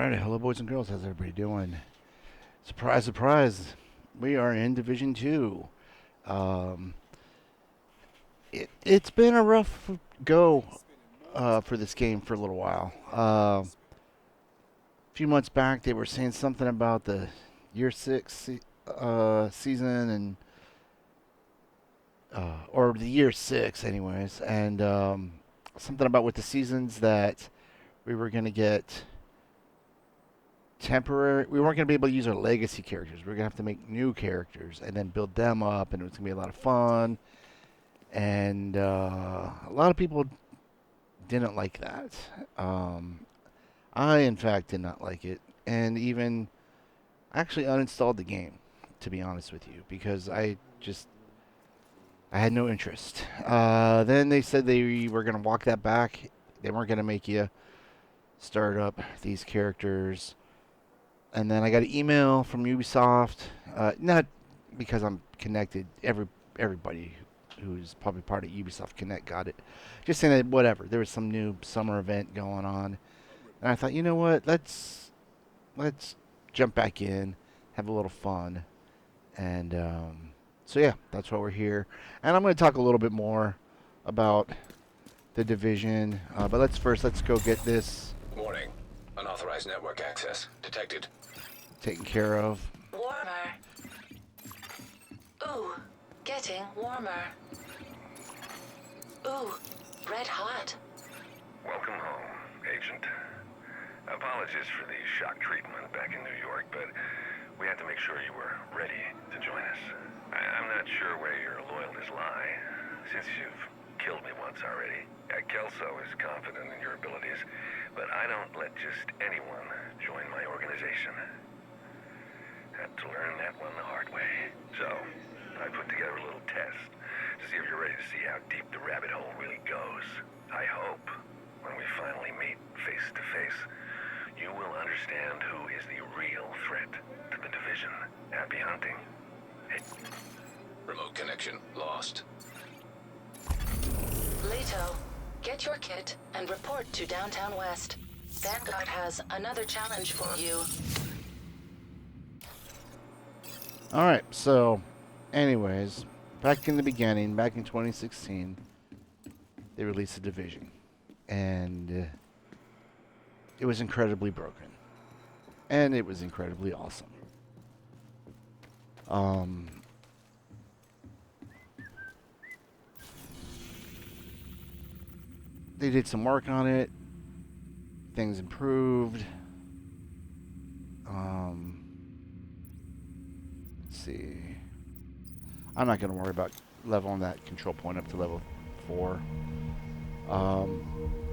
Alright, hello boys and girls, how's everybody doing? Surprise, surprise, we are in Division 2. Um, it's been a rough go for this game for a little while. A few months back, they were saying something about the Year 6 season, and or the Year 6 anyways, and something about with the seasons that we were going to get temporary. We weren't going to be able to use our legacy characters. We were going to have to make new characters and then build them up, and it was going to be a lot of fun. And a lot of people didn't like that. I, in fact, did not like it, and even actually uninstalled the game, to be honest with you, because I had no interest. Then they said they were going to walk that back. They weren't going to make you start up these characters. And then I got an email from Ubisoft, not because I'm connected. Everybody who's probably part of Ubisoft Connect got it. Just saying that whatever. There was some new summer event going on, and I thought, you know what? Let's jump back in, have a little fun, and so yeah, that's why we're here. And I'm going to talk a little bit more about the division, but let's go get this. Warning. Unauthorized network access detected. Taken care of. Warmer. Ooh, getting warmer. Ooh, red hot. Welcome home, Agent. Apologies for the shock treatment back in New York, but we had to make sure you were ready to join us. I'm not sure where your loyalties lie, since you've killed me once already. Kelso is confident in your abilities, but I don't let just anyone join my organization. Had to learn that one the hard way. So, I put together a little test to see if you're ready to see how deep the rabbit hole really goes. I hope, when we finally meet face to face, you will understand who is the real threat to the division. Happy hunting. Hey. Remote connection lost. Leto, get your kit and report to Downtown West. Vanguard has another challenge for you. Alright, so, anyways, back in the beginning, back in 2016, they released a division. And it was incredibly broken. And it was incredibly awesome. They did some work on it. Things improved. Let's see. I'm not going to worry about leveling that control point up to level 4.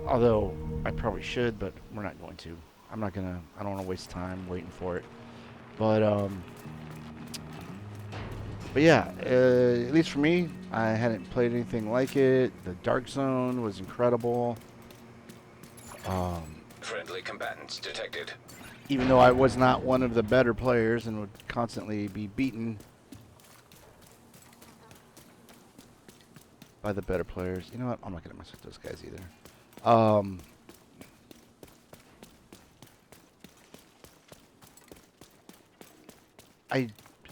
Although I probably should, but we're not going to. I don't want to waste time waiting for it. But yeah, at least for me, I hadn't played anything like it. The Dark Zone was incredible. Friendly combatants detected. Even though I was not one of the better players and would constantly be beaten by the better players. You know what? I'm not going to mess with those guys either.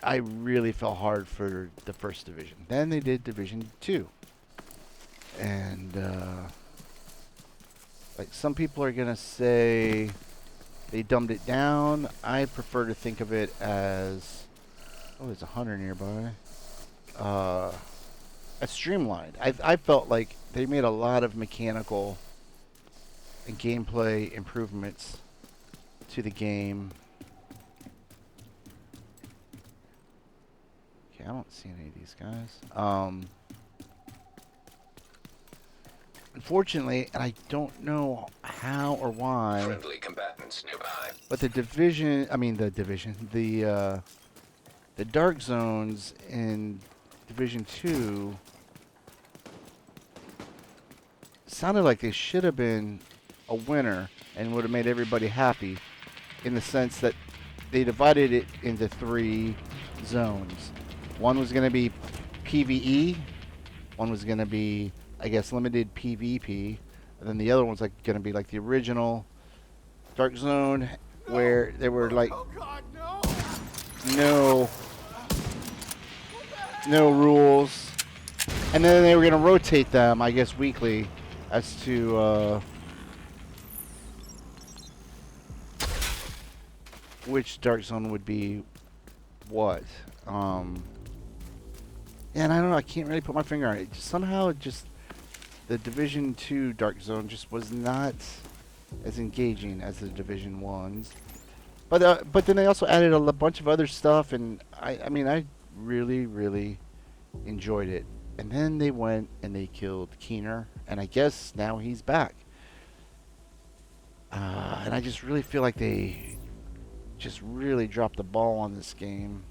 I really fell hard for the first division. Then they did Division 2. And like some people are going to say they dumbed it down. I prefer to think of it as, oh, there's a hunter nearby. As streamlined. I felt like they made a lot of mechanical and gameplay improvements to the game. Okay, I don't see any of these guys. Unfortunately, and I don't know how or why. Friendly combatants nearby. But the Dark Zones in Division 2 sounded like they should have been a winner and would have made everybody happy, in the sense that they divided it into 3 zones. One was going to be PvE, one was going to be, I guess, limited PvP, and then the other one's like going to be like the original Dark Zone where there were like no rules, and then they were going to rotate them, I guess, weekly as to which Dark Zone would be what. And I don't know, I can't really put my finger on it. Somehow, the Division 2 Dark Zone just was not as engaging as the Division 1s. But then they also added a bunch of other stuff, and I mean, I really, really enjoyed it. And then they went and they killed Keener, and I guess now he's back. And I just really feel like they just really dropped the ball on this game.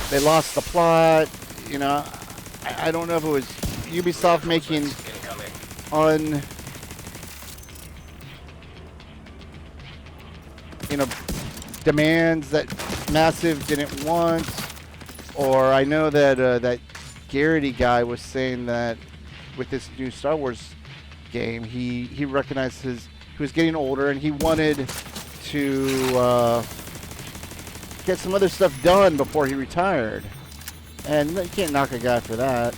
They lost the plot. You know, I don't know if it was Ubisoft making demands that Massive didn't want, or I know that that Garrity guy was saying that with this new Star Wars game, he recognized he was getting older and he wanted to get some other stuff done before he retired, and you can't knock a guy for that.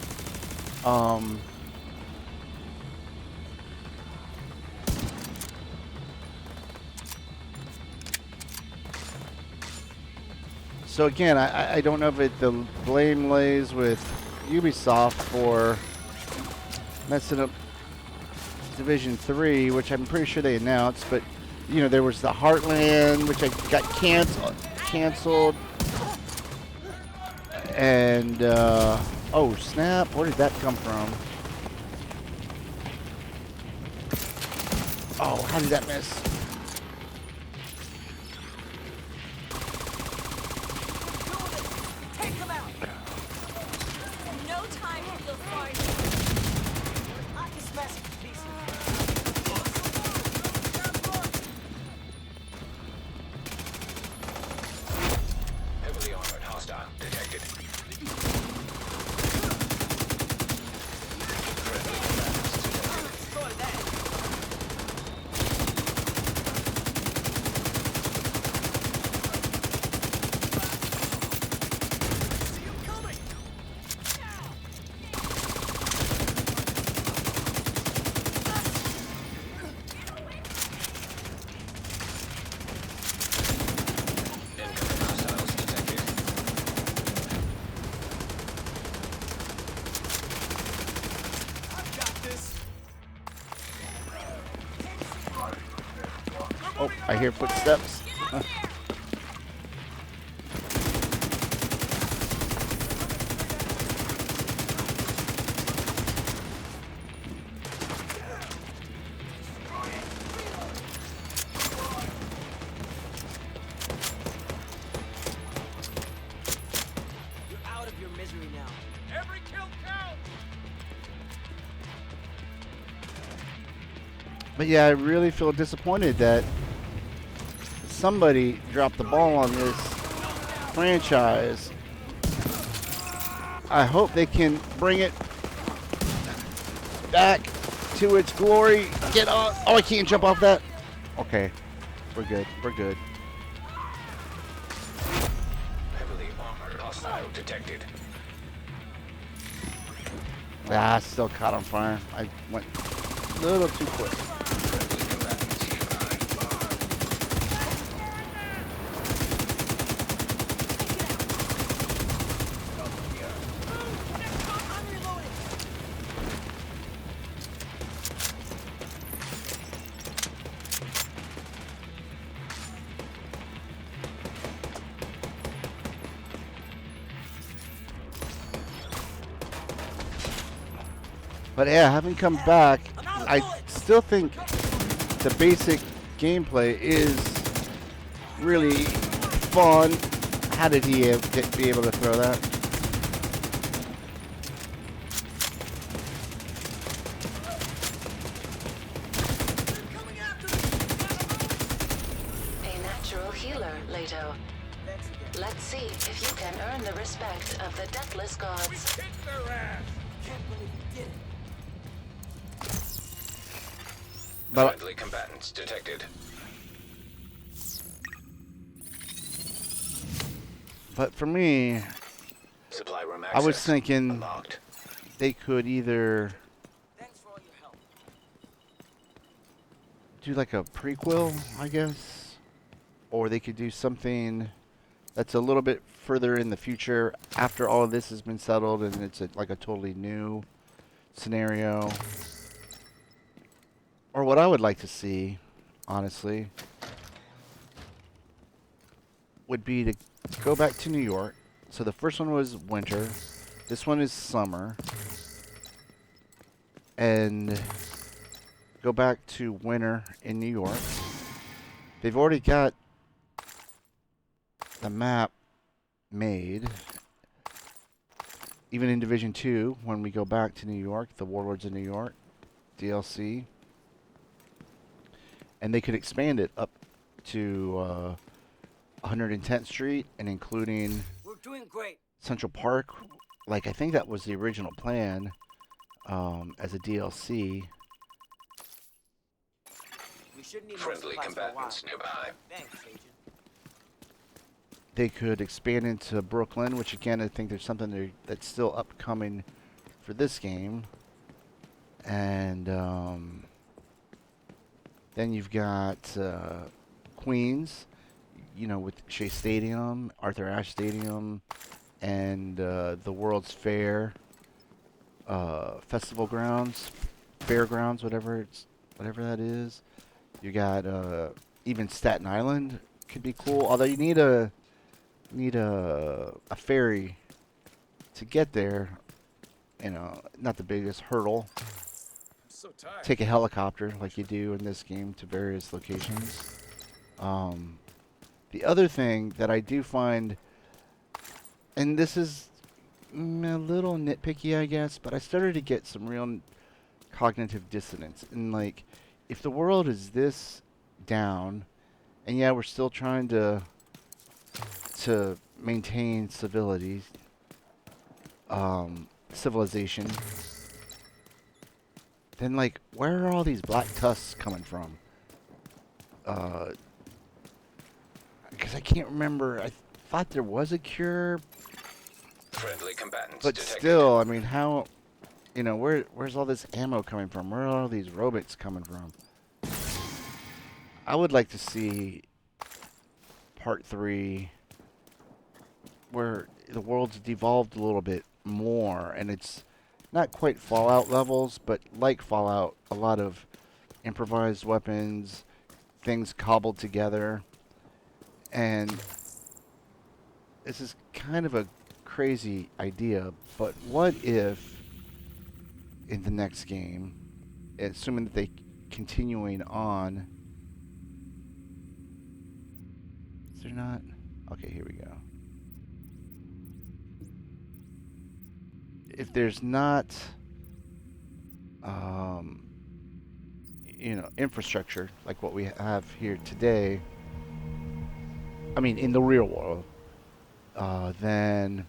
So again, I don't know if the blame lays with Ubisoft for messing up Division 3, which I'm pretty sure they announced, but you know, there was the Heartland, which got canceled, and oh snap, where did that come from? Oh, how did that miss? Oh, I hear footsteps. But yeah, I really feel disappointed that somebody dropped the ball on this franchise. I hope they can bring it back to its glory. Get on. Oh, I can't jump off that. Okay, we're good. We're good. Heavily armored hostile detected. Ah, still caught on fire. I went a little too quick. But yeah, having come back, I still think the basic gameplay is really fun. How did he be able to throw that? A natural healer, Leto. Let's see if you can earn the respect of the deathless gods. But Friendly combatants detected. for me, Supply room I was access thinking unlocked. they could either do like a prequel, I guess, or they could do something that's a little bit further in the future after all of this has been settled and it's like a totally new scenario. Or what I would like to see, honestly, would be to go back to New York. So the first one was winter. This one is summer. And go back to winter in New York. They've already got the map made. Even in Division 2, when we go back to New York, the Warlords of New York, DLC. And they could expand it up to 110th Street and including We're doing great. Central Park. Like, I think that was the original plan as a DLC. We shouldn't need more Friendly supplies for a while. combatants nearby. Thanks, Agent. They could expand into Brooklyn, which again, I think there's something that's still upcoming for this game. And then you've got Queens, you know, with Shea Stadium, Arthur Ashe Stadium, and the World's Fair, Festival Grounds, Fairgrounds, whatever that is. You got even Staten Island could be cool, although you need a ferry to get there. You know, not the biggest hurdle. So tired. Take a helicopter like you do in this game to various locations. The other thing that I do find, and this is a little nitpicky, I guess, but I started to get some real cognitive dissonance. And like, if the world is this down, and yeah, we're still trying to maintain civility, civilization, then like, where are all these black tusks coming from? Because I can't remember. I thought there was a cure, Friendly combatants but detected. still, I mean, how? You know, where's all this ammo coming from? Where are all these robots coming from? I would like to see part 3 where the world's devolved a little bit more, and it's not quite Fallout levels, but like Fallout, a lot of improvised weapons, things cobbled together. And this is kind of a crazy idea, but what if in the next game, assuming that they continuing on, is there not? Okay, here we go. If there's not, you know, infrastructure like what we have here today, I mean, in the real world, then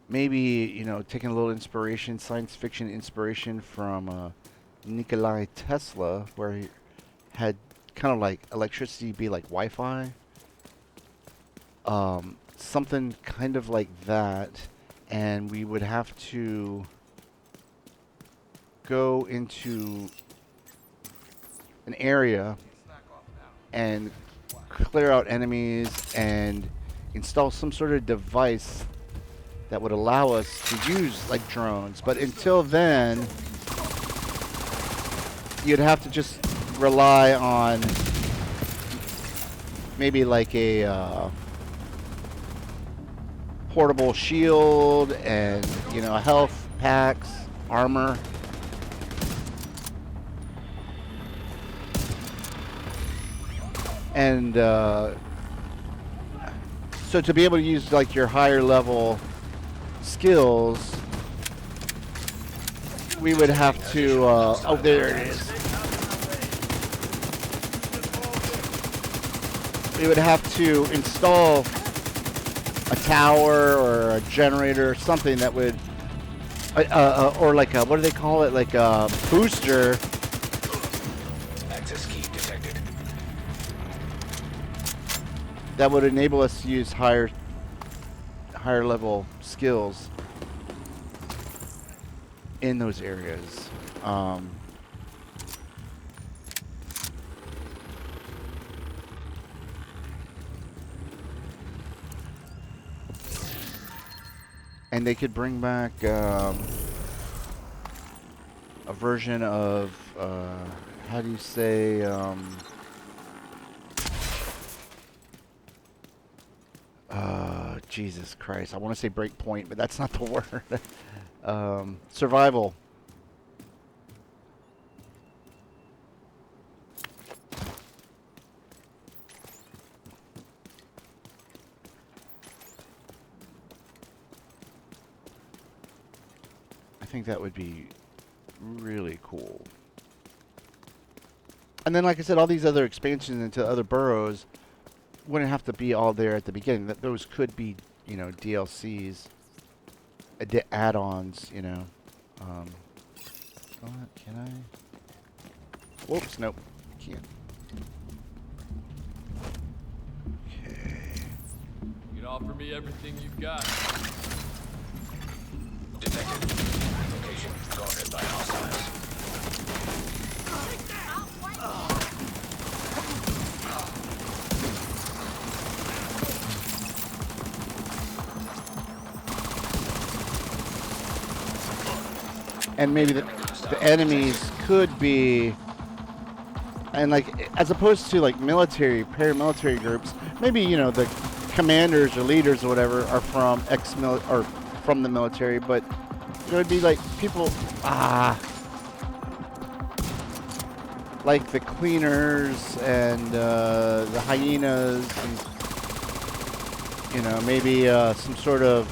maybe, you know, taking a little inspiration, science fiction inspiration from Nikola Tesla, where he had kind of like electricity be like Wi-Fi. Something kind of like that, and we would have to go into an area and clear out enemies and install some sort of device that would allow us to use like drones. But until then, you'd have to just rely on maybe like a portable shield and, you know, health packs, armor. And so to be able to use like your higher level skills, we would have to, oh, there it is. We would have to install a tower or a generator or something that would Or like a, what do they call it? Like a booster. Access key detected. That would enable us to use higher level skills in those areas. And they could bring back a version of how do you say Jesus Christ, I want to say breakpoint, but that's not the word. Survival. I think that would be really cool. And then, like I said, all these other expansions into other boroughs wouldn't have to be all there at the beginning. That those could be, you know, DLCs, add-ons, you know. Can I? Whoops, nope, can't. Okay. You can offer me everything you've got. Detected. Location guarded by hostiles. And maybe the enemies could be, and like as opposed to like paramilitary groups, maybe, you know, the commanders or leaders or whatever are from or from the military, but it would be like people like the cleaners and the hyenas, and you know, maybe some sort of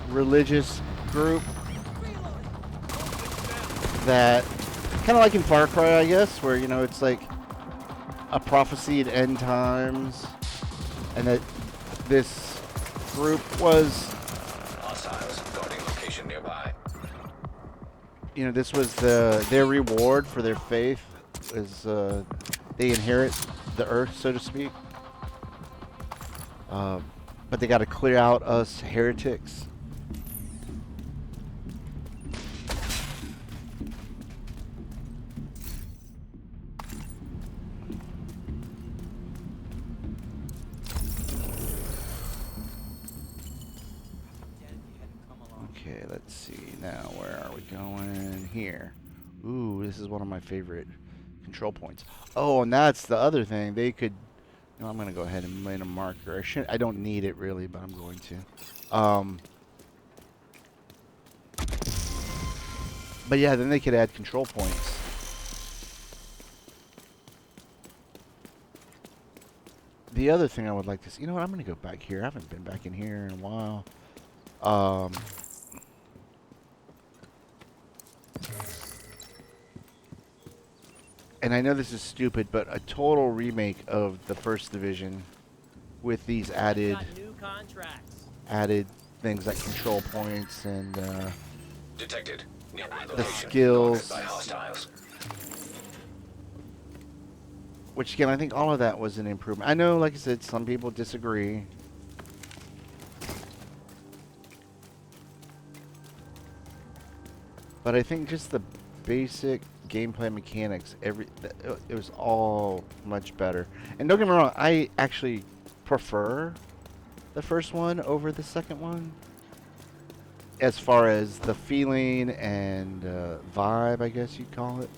religious group that kind of like in Far Cry, I guess, where, you know, it's like a prophesied end times, and that this group was, Hostiles guarding location nearby. you know, this was their reward for their faith, is they inherit the earth, so to speak. But they got to clear out us heretics. Okay, let's see. Now, where are we going? Here. Ooh, this is one of my favorite control points. Oh, and that's the other thing. They could... You know, I'm going to go ahead and make a marker. I don't need it, really, but I'm going to. But yeah, then they could add control points. The other thing I would like to see... You know what? I'm going to go back here. I haven't been back in here in a while. And I know this is stupid, but a total remake of the First Division with these added things like control points and Detected. Nearby the location skills. guarded by hostiles. Which, again, I think all of that was an improvement. I know, like I said, some people disagree. But I think just the basic gameplay mechanics, it was all much better. And don't get me wrong, I actually prefer the first one over the second one, as far as the feeling and vibe, I guess you'd call it.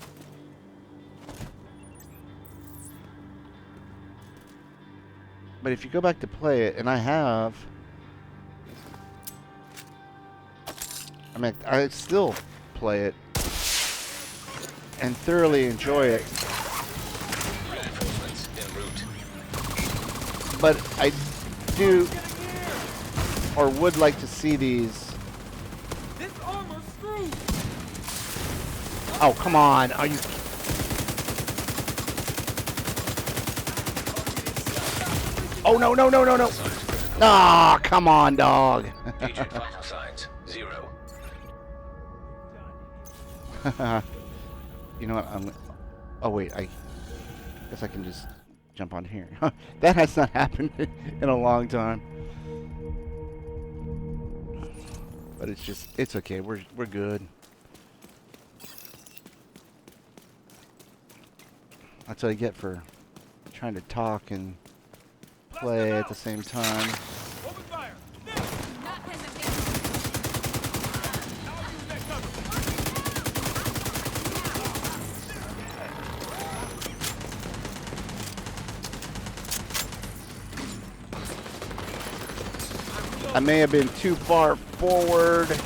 But if you go back to play it, and I have, I mean, I still play it and thoroughly enjoy it. Reinforcements en route. But I do, or would like to see these. This armor's screwed. Oh, come on. Are you... Oh, no, no, no, no, no. Oh, come on, dog. Agent vital signs 0. You know what? Oh wait, I guess I can just jump on here. That has not happened in a long time. But it's okay. We're good. That's what I get for trying to talk and play at the same time. Open fire. Now. Not hesitate. I'll use that cover. I may have been too far forward. Throw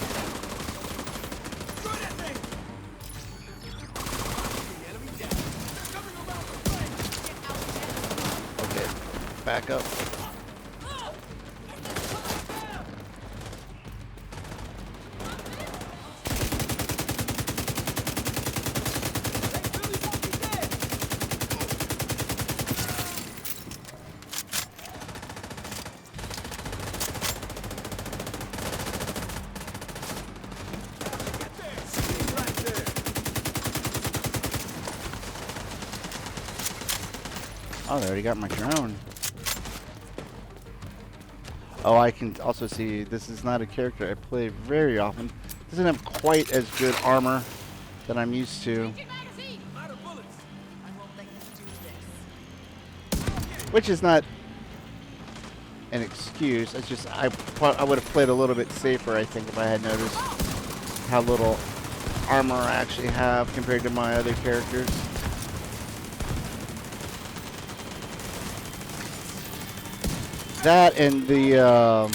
that thing. Enemy down. They're coming around the flank. Okay, back up. Billy won't be dead. Right there. Oh, they already got my drone. Oh, I can also see this is not a character I play very often. Doesn't have quite as good armor that I'm used to, Magazine. Out of bullets. I won't let you do this. which is not an excuse. It's just I would have played a little bit safer, I think, if I had noticed how little armor I actually have compared to my other characters. That and the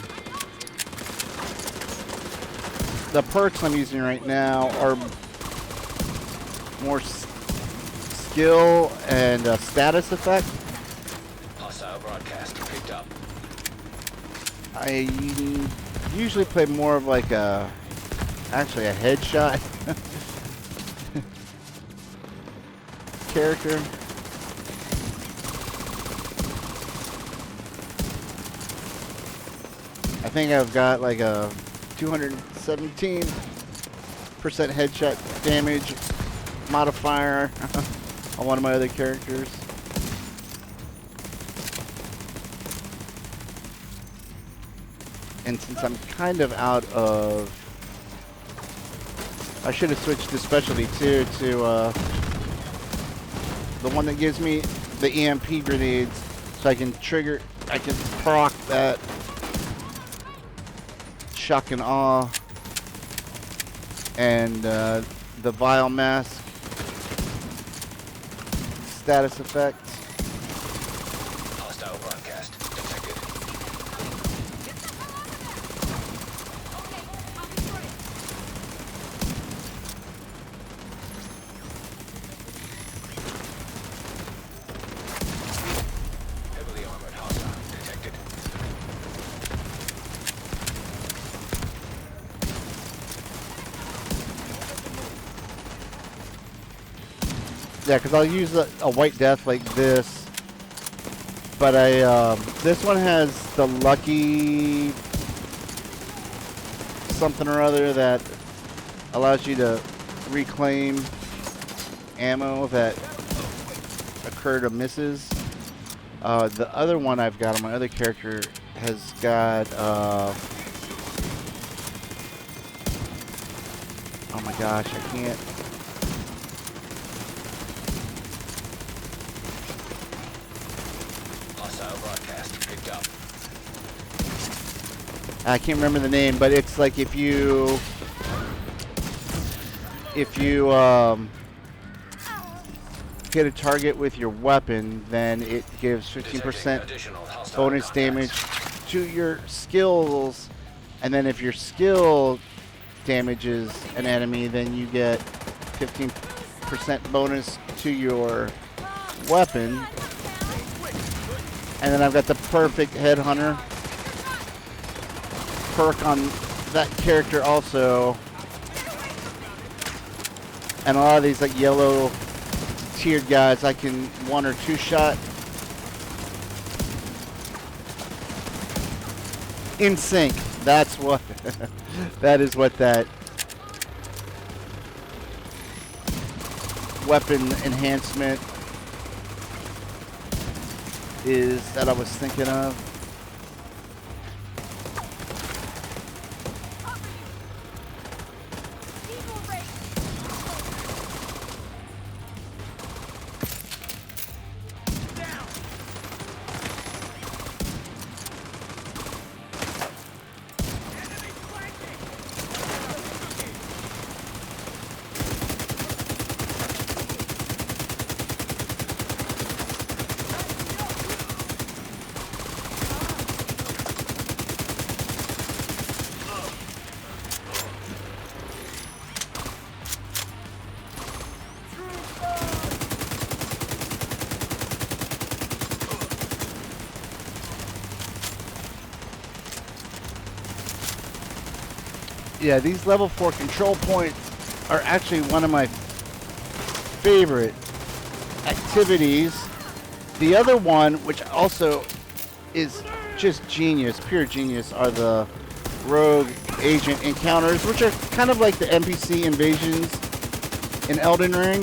perks I'm using right now are more skill and status effect. Hostile broadcast picked up. I usually play more of like actually a headshot character. I think I've got like a 217% headshot damage modifier on one of my other characters. And since I'm kind of out of... I should have switched to specialty too, to the one that gives me the EMP grenades, so I can proc that shock and awe and the vile mask status effect. Hostile broadcast detected. Heavily armored hostile detected. Yeah, because I'll use a white death like this, but this one has the lucky something or other that allows you to reclaim ammo that occurred or misses. The other one I've got on my other character has got oh my gosh, I can't. Hostile broadcast picked up. I can't remember the name, but it's like if you hit a target with your weapon, then it gives 15% Additional hostile bonus contacts. damage to your skills, and then if your skill damages an enemy, then you get 15% bonus to your weapon. And then I've got the perfect headhunter perk on that character also, and a lot of these like yellow tiered guys I can one or two shot. In sync. That's what. That is what that weapon enhancement is that I was thinking of. Evil race. Yeah, these level 4 control points are actually one of my favorite activities. The other one, which also is just genius, pure genius, are the rogue agent encounters, which are kind of like the NPC invasions in Elden Ring.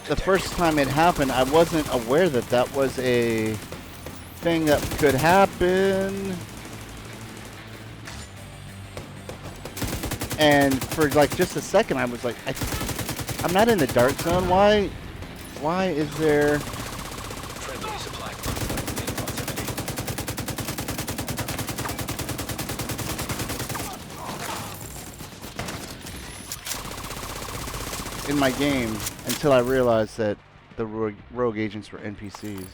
The first time it happened, I wasn't aware that that was a thing that could happen. And for like just a second, I was like, I'm not in the dark zone. Why is there... Friendly supply convoy in proximity. in my game until I realized that the rogue agents were NPCs.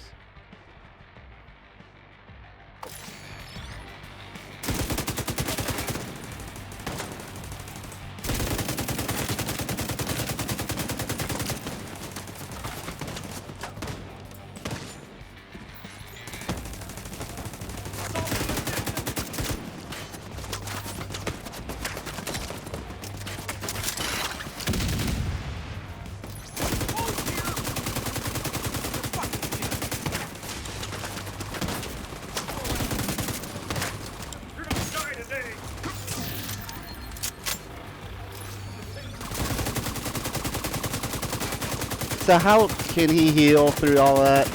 So how can he heal through all that?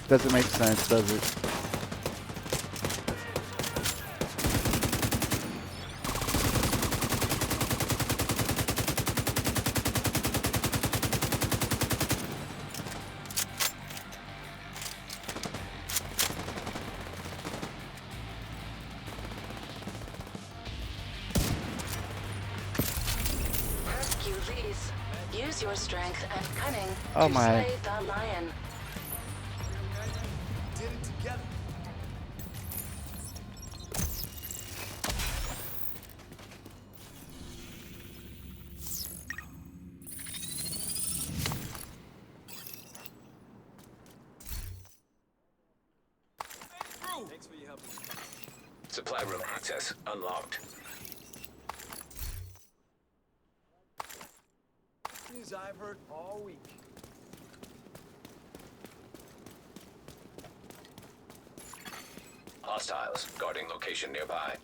Doesn't make sense, does it? Rescue these. Use your strength and cunning Oh to my. slay the lion. Did it together. Thanks for your help. Supply room access unlocked. News I've heard all week. Hostiles guarding location nearby.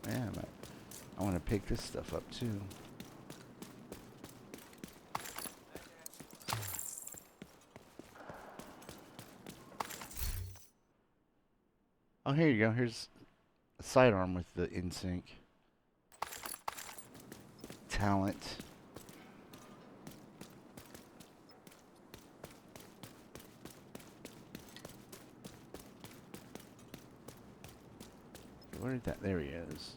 Man, I want to pick this stuff up too. Oh, here you go. Here's a sidearm with the in-sync talent. Where did that? There he is.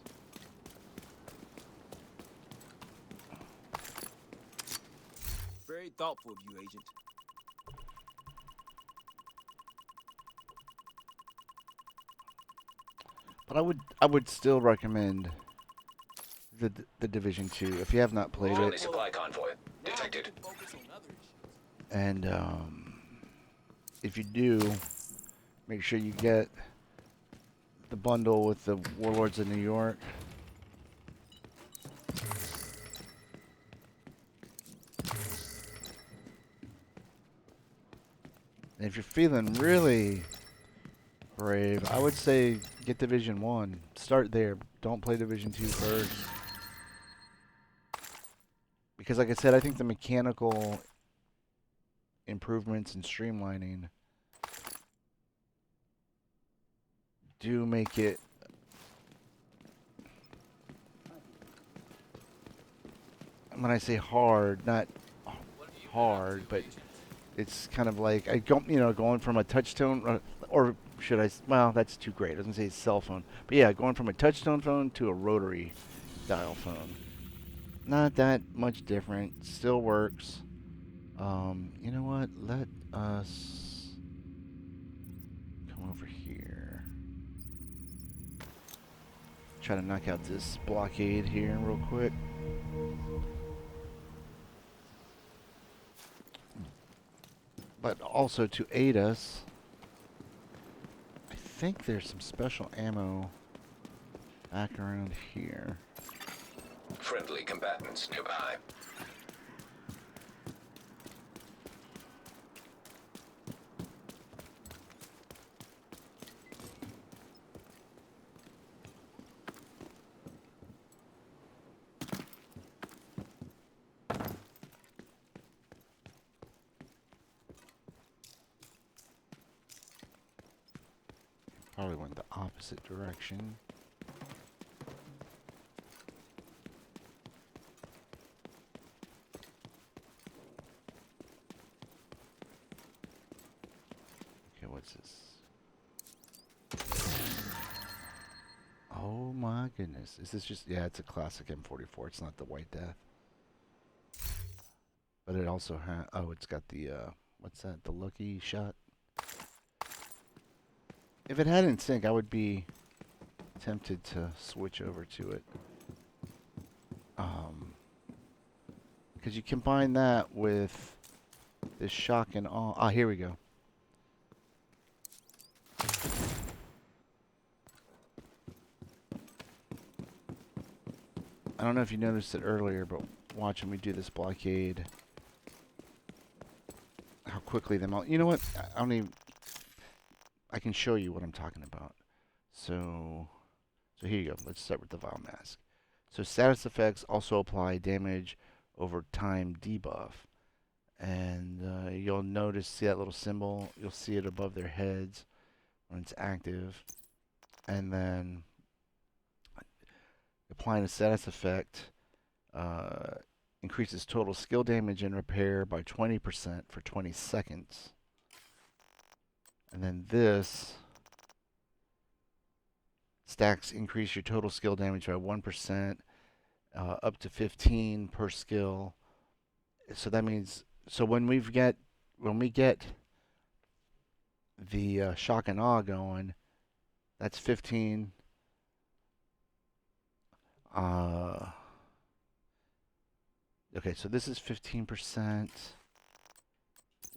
Very thoughtful of you, Agent. But I would still recommend the Division 2 if you have not played Friendly it. supply convoy detected. Now we can focus on other issues. And if you do, make sure you get the bundle with the Warlords of New York. And if you're feeling really brave, I would say get Division 1. Start there. Don't play Division 2 first. Because like I said, I think the mechanical improvements and streamlining do make it when I say hard, not hard, but it's kind of like going from a touchtone, or should I? Well, that's too great. I was gonna say cell phone, but yeah, going from a touchtone phone to a rotary dial phone. Not that much different. Still works. You know what? Let us come over here. Try to knock out this blockade here real quick. But also to aid us, I think there's some special ammo back around here. Friendly combatants nearby. Probably went the opposite direction. Okay, what's this? Oh my goodness. Is this just... Yeah, it's a classic M44. It's not the White Death. But it also has... Oh, it's got the... what's that? The Lucky Shot? If it had in sync, I would be tempted to switch over to it. Because you combine that with this shock and awe. Ah, here we go. I don't know if you noticed it earlier, but watching me do this blockade, how quickly them all... You know what? I don't even... I can show you what I'm talking about. So here you go. Let's start with the Vile Mask. So status effects also apply damage over time debuff. And you'll notice, see that little symbol? You'll see it above their heads when it's active. And then applying a status effect increases total skill damage and repair by 20% for 20 seconds. And then this stacks increase your total skill damage by 1%, up to 15 per skill. So that means, so when we get the shock and awe going, that's 15. Okay, so this is 15%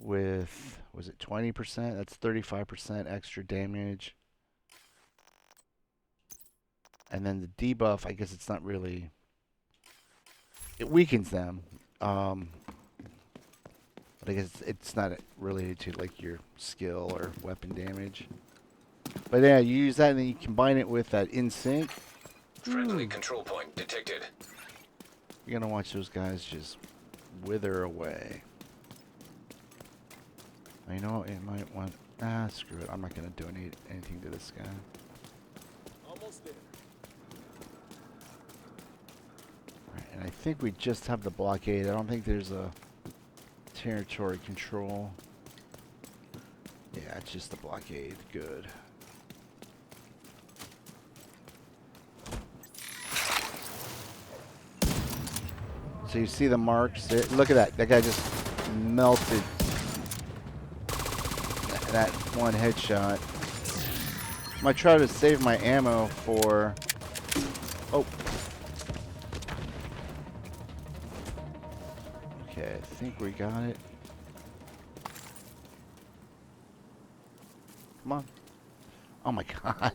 with, was it 20%? That's 35% extra damage. And then the debuff, I guess it's not really, it weakens them. But I guess it's not related to like your skill or weapon damage. But yeah, you use that and then you combine it with that in sync. Friendly control point detected. You're gonna watch those guys just wither away. Now, you know what? It might want. Screw it. I'm not gonna donate anything to this guy. Almost there. Right, and I think we just have the blockade. I don't think there's a territory control. Yeah, it's just the blockade. Good. So you see the marks there? Look at that. That guy just melted that one headshot. I'm gonna try to save my ammo for... Oh. Okay, I think we got it. Come on. Oh my god.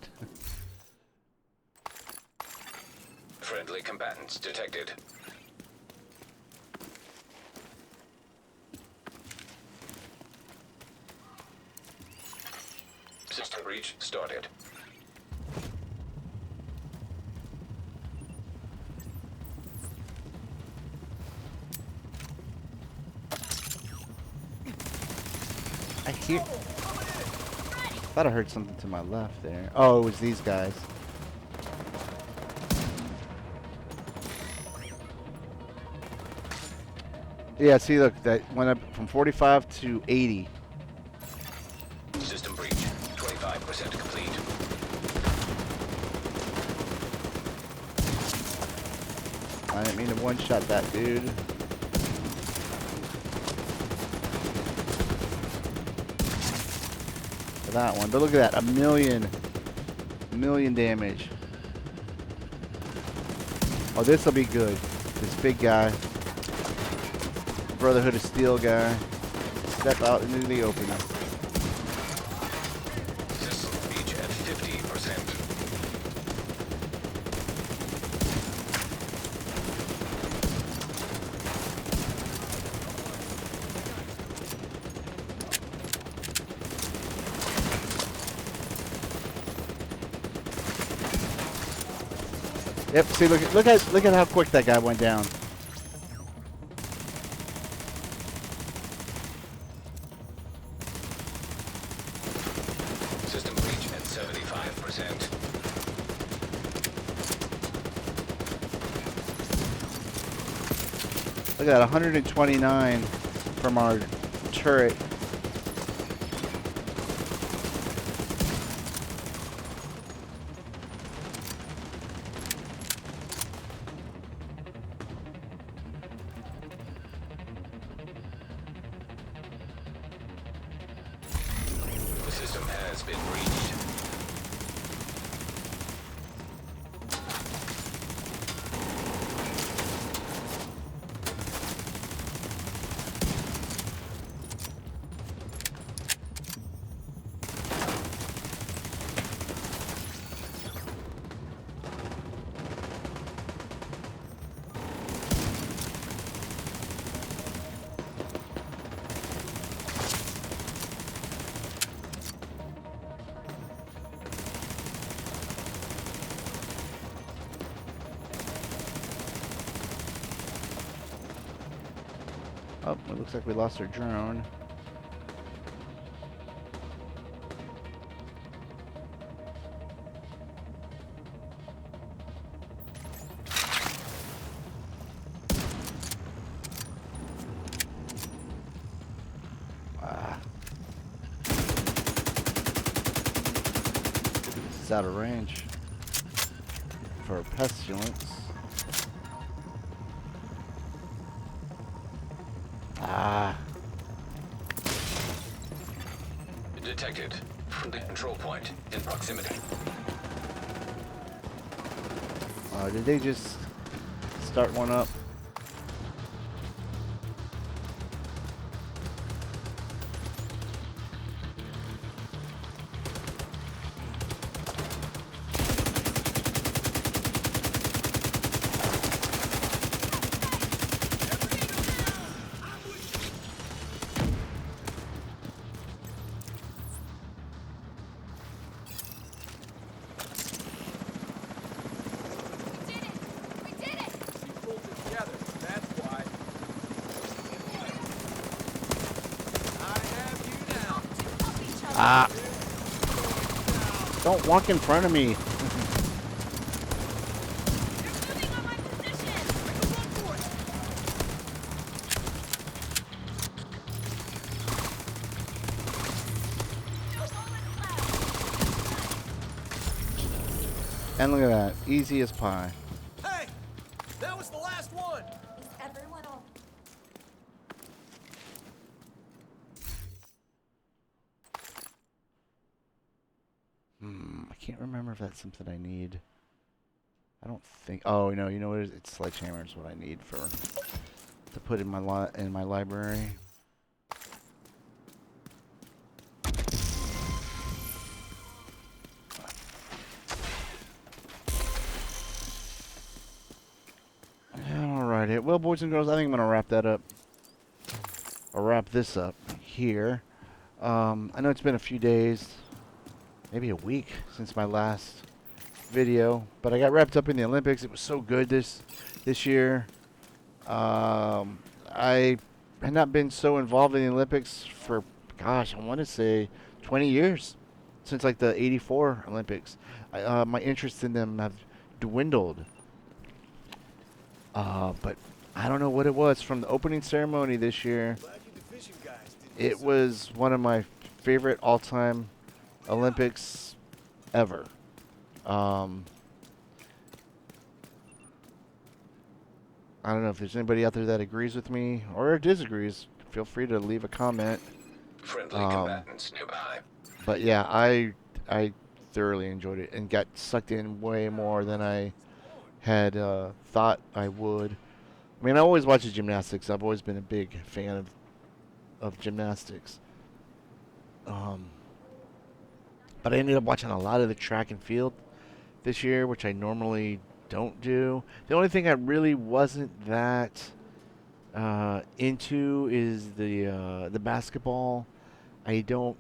Mutants detected. System breach started. I hear. Thought I heard something to my left there. Oh, it was these guys. Yeah, see, look, that went up from 45 to 80. System breach 25% complete. I didn't mean to one-shot that dude. For that one, but look at that, a million damage. Oh, this will be good. This big guy, Brotherhood of Steel guy, step out into the open. System breach at 50%. Yep. See, look at how quick that guy went down. System breach at 75%. Look at that, 129 from our turret. The system has been breached. Oh, it looks like we lost our drone. Ah. This is out of range for a pestilence. Ah. Detected. Friendly control point in proximity. Did they just start one up? We did it! She pulled it together. That's why. I have you now. Help each other. Ah. Don't walk in front of me. They're moving on my position! Make a run for it! And look at that. Easy as pie. Hey! That was the last one! Is everyone all... I can't remember if that's something I need. I don't think. Oh no, you know what? It's sledgehammer is what I need for to put in my library. Alrighty, well, boys and girls, I think I'm gonna wrap that up, or wrap this up here. I know it's been a few days, maybe a week since my last video, but I got wrapped up in the Olympics. It was so good this year. I had not been so involved in the Olympics for, gosh, I want to say 20 years, since like the '84 Olympics. My interest in them have dwindled. But I don't know what it was from the opening ceremony this year. It was one of my favorite all-time Olympics ever. I don't know if there's anybody out there that agrees with me or disagrees. Feel free to leave a comment. Friendly combatants nearby. But yeah, I thoroughly enjoyed it and got sucked in way more than I had thought I would. I mean, I always watch gymnastics. I've always been a big fan of gymnastics. But I ended up watching a lot of the track and field this year, which I normally don't do. The only thing I really wasn't that into is the basketball. I don't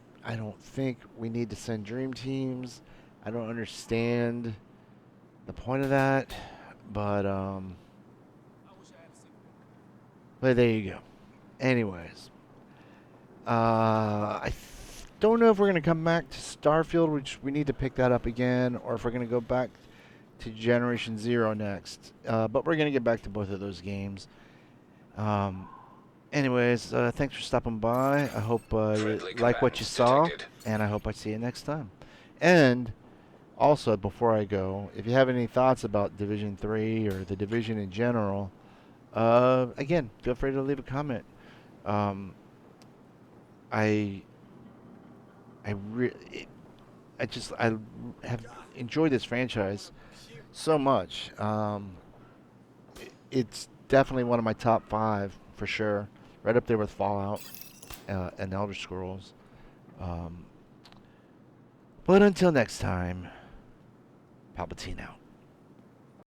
think we need to send dream teams. I don't understand the point of that, but there you go. Anyways, don't know if we're gonna come back to Starfield, which we need to pick that up again, or if we're gonna go back to Generation Zero next. But we're gonna get back to both of those games. Anyways, thanks for stopping by. I hope you like what you saw, and I hope I see you next time. And also, before I go, if you have any thoughts about Division 3 or the division in general, again, feel free to leave a comment. I have enjoyed this franchise so much. It's definitely one of my top 5 for sure, right up there with Fallout and Elder Scrolls. But until next time, PalpyTeen out.